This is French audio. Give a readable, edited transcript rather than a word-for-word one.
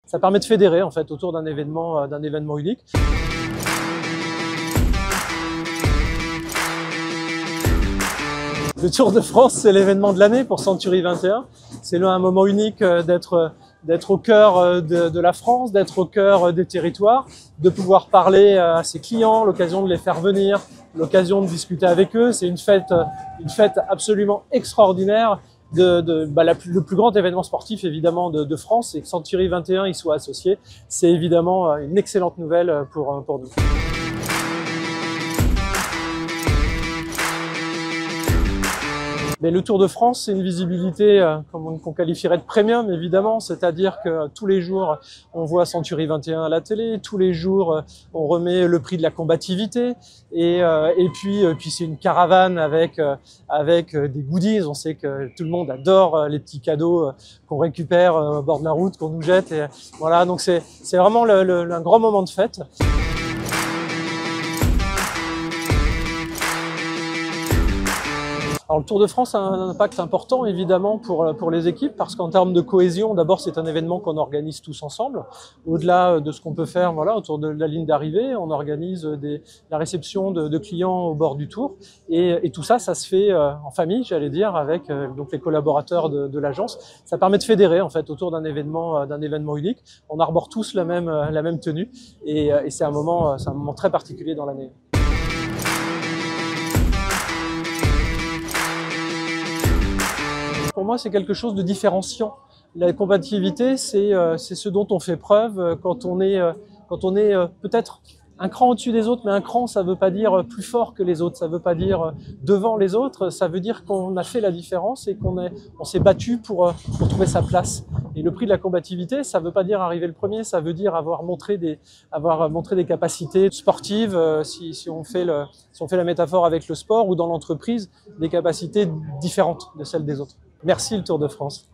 Ça permet de fédérer en fait autour d'un événement unique. Le Tour de France, c'est l'événement de l'année pour Century 21. C'est un moment unique d'être au cœur de la France, d'être au cœur des territoires, de pouvoir parler à ses clients, l'occasion de les faire venir, l'occasion de discuter avec eux. C'est une fête absolument extraordinaire, le plus grand événement sportif évidemment de France, et que Century 21 y soit associé. C'est évidemment une excellente nouvelle pour nous. Mais le Tour de France, c'est une visibilité qu'on qualifierait de premium, évidemment, c'est-à-dire que tous les jours, on voit Century 21 à la télé, tous les jours, on remet le prix de la combativité, et puis c'est une caravane avec des goodies. On sait que tout le monde adore les petits cadeaux qu'on récupère au bord de la route, qu'on nous jette, et voilà, donc c'est vraiment un grand moment de fête. Alors le Tour de France a un impact important évidemment pour les équipes, parce qu'en termes de cohésion, d'abord c'est un événement qu'on organise tous ensemble. Au-delà de ce qu'on peut faire autour de la ligne d'arrivée, on organise la réception de clients au bord du Tour, et tout ça se fait en famille, j'allais dire, avec donc les collaborateurs de l'agence. Ça permet de fédérer en fait autour d'un événement unique. On arbore tous la même tenue, et c'est un moment très particulier dans l'année. Pour moi, c'est quelque chose de différenciant. La combativité, c'est ce dont on fait preuve quand on est peut-être un cran au-dessus des autres, mais un cran, ça ne veut pas dire plus fort que les autres, ça ne veut pas dire devant les autres, ça veut dire qu'on a fait la différence et on s'est battu pour trouver sa place. Et le prix de la combativité, ça ne veut pas dire arriver le premier, ça veut dire avoir montré des capacités sportives, si on fait la métaphore avec le sport, ou dans l'entreprise, des capacités différentes de celles des autres. Merci le Tour de France.